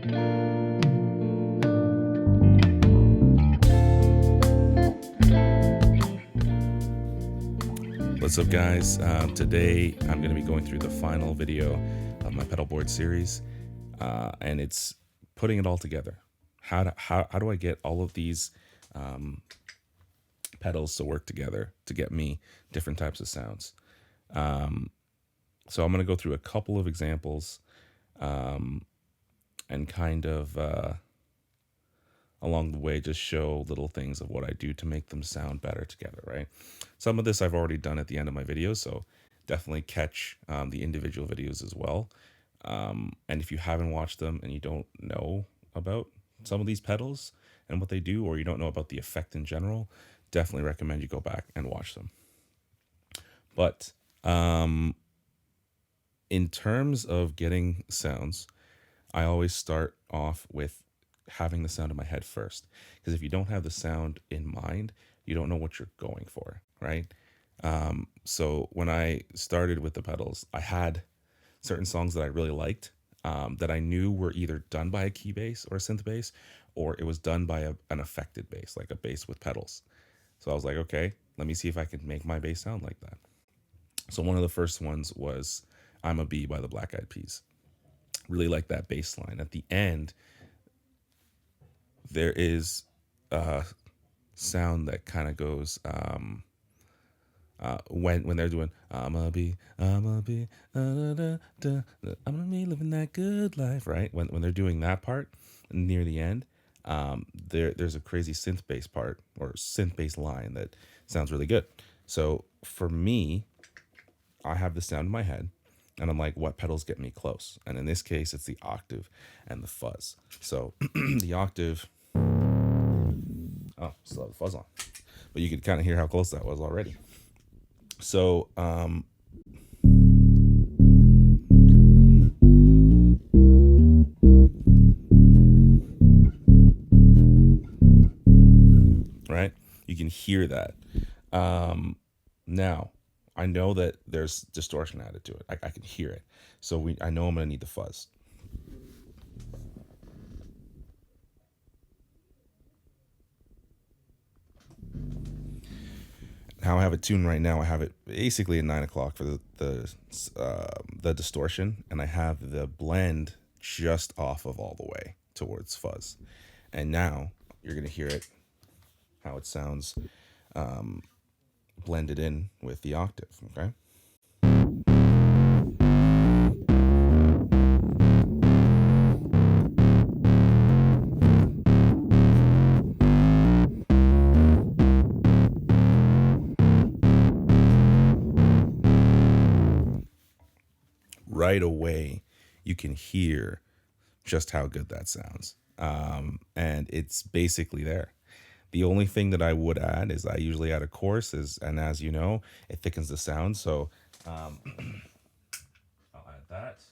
What's up, guys? Today I'm going to be going through the final video of my pedalboard series, and it's putting it all together. How do I get all of these pedals to work together to get me different types of sounds? So I'm going to go through a couple of examples and kind of along the way just show little things of what I do to make them sound better together, right? Some of this I've already done at the end of my videos, so definitely catch the individual videos as well. And if you haven't watched them and you don't know about some of these pedals and what they do, or you don't know about the effect in general, definitely recommend you go back and watch them. But in terms of getting sounds, I always start off with having the sound in my head first, because if you don't have the sound in mind, you don't know what you're going for, right? So when I started with the pedals, I had certain songs that I really liked, that I knew were either done by a key bass or a synth bass, or it was done by an affected bass, like a bass with pedals. So I was like, okay, let me see if I can make my bass sound like that. So one of the first ones was I'm a Bee by the Black Eyed Peas. Really like that bass line. At the end, there is a sound that kind of goes when they're doing I'm a bee, da, da, da, da, I'm gonna be living that good life, right? When they're doing that part near the end, there's a crazy synth bass part or synth bass line that sounds really good. So for me, I have the sound in my head, and I'm like, what pedals get me close? And in this case, it's the octave and the fuzz. So the octave, oh, still have the fuzz on, but you could kind of hear how close that was already. So right, you can hear that. Now I know that there's distortion added to it. I can hear it. So I know I'm gonna need the fuzz. How I have it tuned right now, I have it basically at 9 o'clock for the distortion, and I have the blend just off of all the way towards fuzz. And now you're gonna hear it, how it sounds blended in with the octave. Okay. Right away, you can hear just how good that sounds. And it's basically there. The only thing that I would add is I usually add a chorus, and as you know, it thickens the sound. So I'll add that.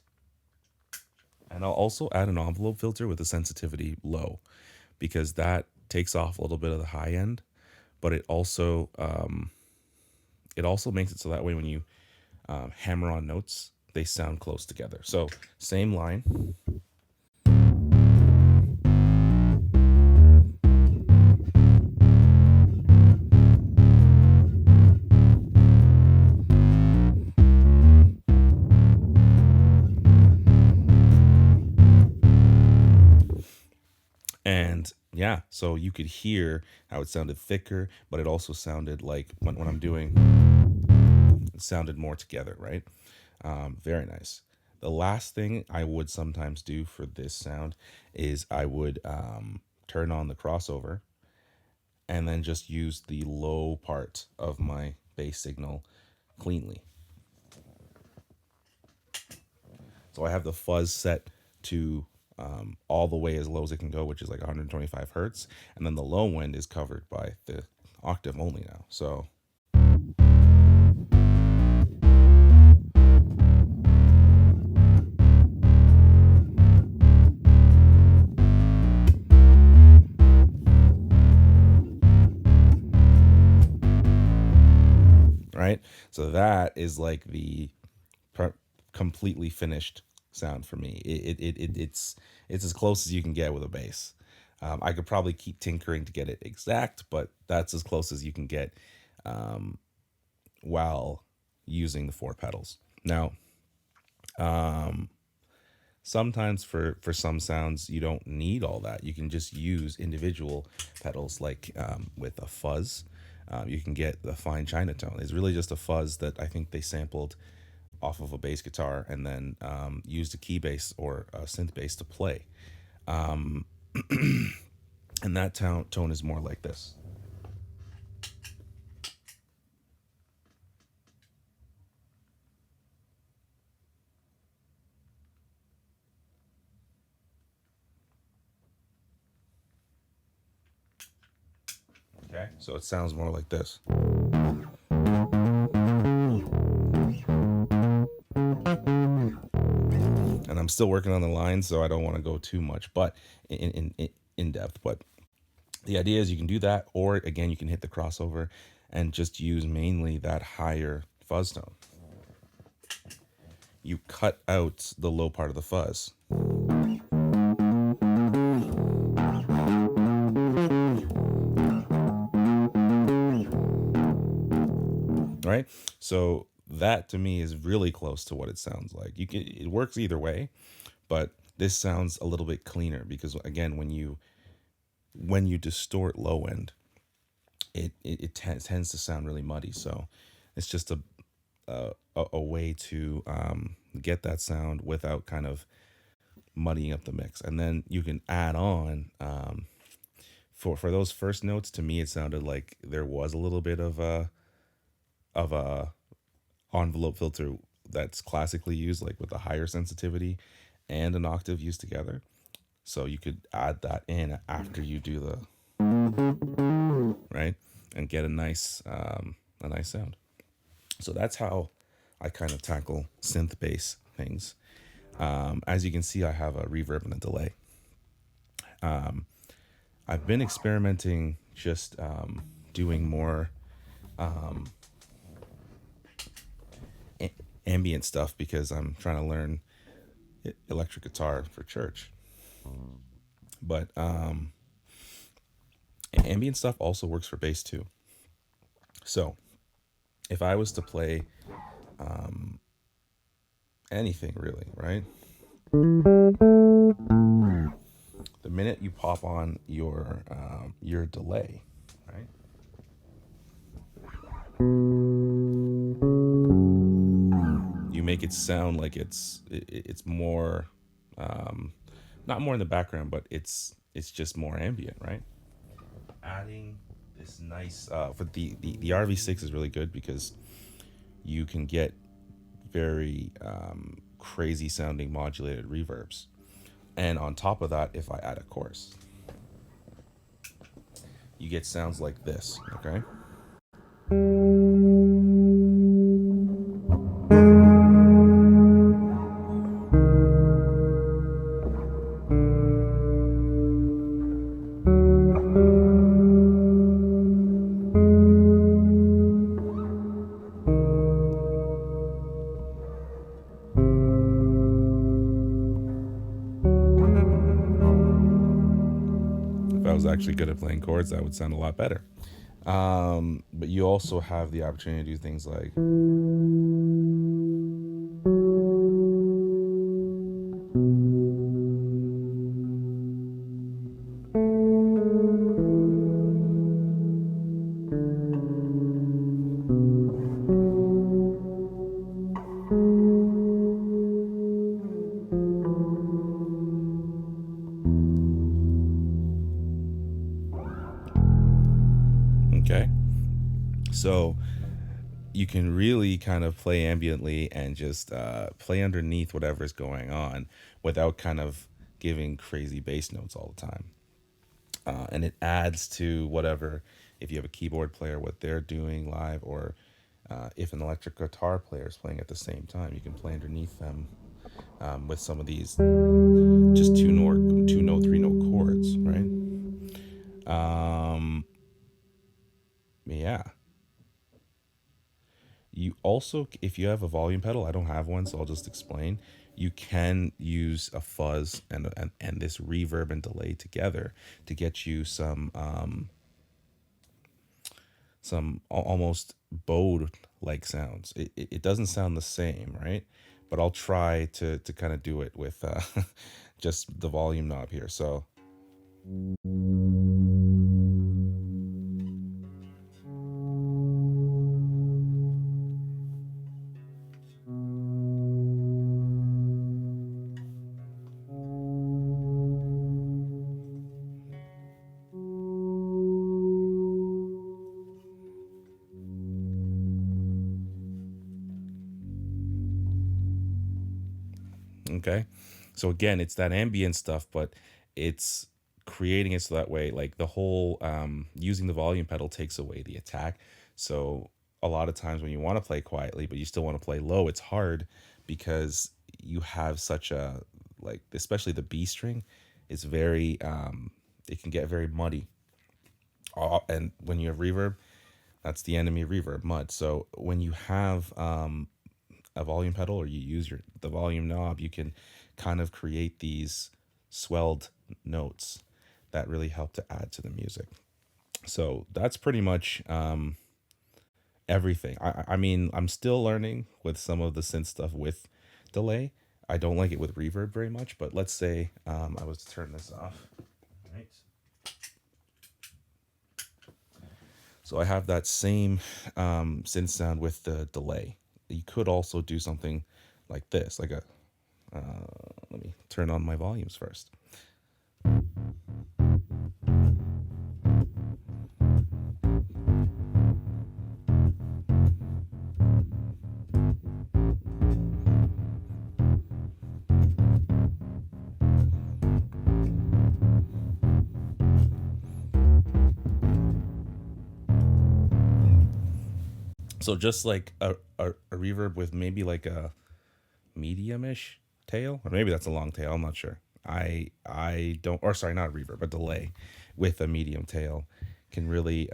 And I'll also add an envelope filter with the sensitivity low, because that takes off a little bit of the high end, but it also makes it so that way when you hammer on notes, they sound close together. So same line. And yeah, so you could hear how it sounded thicker, but it also sounded like when I'm doing, it sounded more together, right? Very nice. The last thing I would sometimes do for this sound is I would turn on the crossover and then just use the low part of my bass signal cleanly. So I have the fuzz set to all the way as low as it can go, which is like 125 hertz. And then the low end is covered by the octave only now. So right? So that is like the completely finished sound for me. It's as close as you can get with a bass. I could probably keep tinkering to get it exact, but that's as close as you can get um, while using the four pedals. Now, sometimes for some sounds you don't need all that. You can just use individual pedals, like with a fuzz. You can get the fine china tone. It's really just a fuzz that I think they sampled off of a bass guitar and then used a key bass or a synth bass to play. And that tone is more like this. Okay, so it sounds more like this. And I'm still working on the line, so I don't want to go too much, but in depth. But the idea is you can do that, or again, you can hit the crossover and just use mainly that higher fuzz tone. You cut out the low part of the fuzz. Right? So that to me is really close to what it sounds like. It works either way, but this sounds a little bit cleaner because again, when you distort low end, tends to sound really muddy. So it's just a way to get that sound without kind of muddying up the mix. And then you can add on for those first notes. To me, it sounded like there was a little bit of a envelope filter that's classically used, like with a higher sensitivity and an octave used together. So you could add that in after you do the right and get a nice sound. So that's how I kind of tackle synth bass things. As you can see, I have a reverb and a delay. I've been experimenting just doing more ambient stuff because I'm trying to learn electric guitar for church. But ambient stuff also works for bass too. So if I was to play anything really, right? The minute you pop on your delay, right? You make it sound like it's more not more in the background, but it's just more ambient, right? Adding this nice for the RV6 is really good because you can get very crazy sounding modulated reverbs. And on top of that, if I add a chorus, you get sounds like this, okay? If I was actually good at playing chords, that would sound a lot better. But you also have the opportunity to do things like okay. So you can really kind of play ambiently and just play underneath whatever's going on without kind of giving crazy bass notes all the time. And it adds to whatever, if you have a keyboard player, what they're doing live, or if an electric guitar player is playing at the same time, you can play underneath them with some of these just two note, three note chords, right? Yeah. You also, if you have a volume pedal, I don't have one, so I'll just explain. you can use a fuzz and this reverb and delay together to get you almost bowed like sounds. It doesn't sound the same, right? But I'll try to kind of do it with just the volume knob here. So okay. So again, it's that ambient stuff, but it's creating it so that way, like the whole using the volume pedal takes away the attack. So a lot of times when you want to play quietly, but you still want to play low, it's hard because you have such a, like, especially the B string is very it can get very muddy. And when you have reverb, that's the enemy of reverb, mud. So when you have a volume pedal or you use the volume knob, you can kind of create these swelled notes that really help to add to the music. So that's pretty much everything. I mean, I'm still learning with some of the synth stuff with delay. I don't like it with reverb very much, but let's say I was to turn this off. Right. So I have that same synth sound with the delay. You could also do something like this, like a, let me turn on my volumes first. So just like a reverb with maybe like a medium-ish tail, or maybe that's a long tail. I'm not sure. I don't, or sorry, not a reverb, a delay with a medium tail can really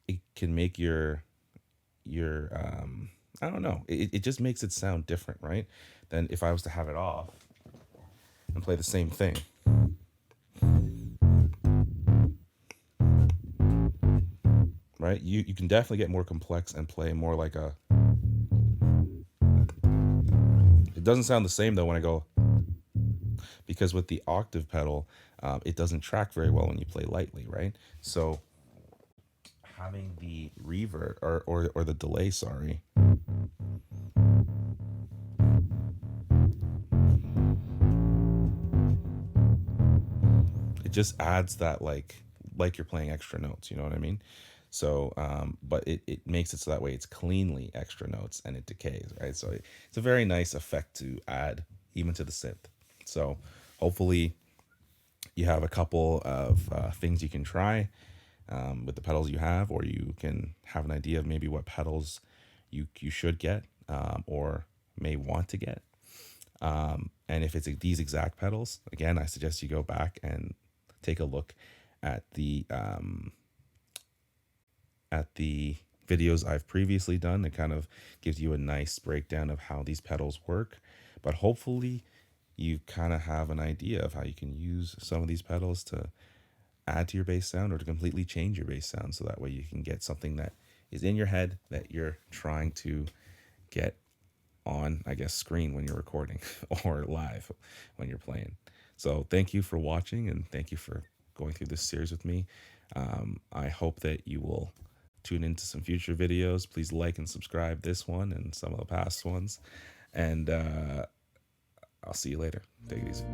it can make your I don't know. It just makes it sound different, right? Than if I was to have it off and play the same thing. Right? You can definitely get more complex and play more like a, it doesn't sound the same though when I go, because with the octave pedal, it doesn't track very well when you play lightly, right? So having the reverb or the delay, sorry, it just adds that like you're playing extra notes, you know what I mean? So but it makes it so that way it's cleanly extra notes and it decays, right? So it's a very nice effect to add even to the synth. So hopefully you have a couple of things you can try with the pedals you have, or you can have an idea of maybe what pedals you should get or may want to get. And if it's these exact pedals, again, I suggest you go back and take a look at the videos I've previously done. It kind of gives you a nice breakdown of how these pedals work. But hopefully you kind of have an idea of how you can use some of these pedals to add to your bass sound or to completely change your bass sound, so that way you can get something that is in your head that you're trying to get on, I guess, screen when you're recording or live when you're playing. So thank you for watching, and thank you for going through this series with me. I hope that you will tune into some future videos. Please like and subscribe this one and some of the past ones. And I'll see you later. Take it easy.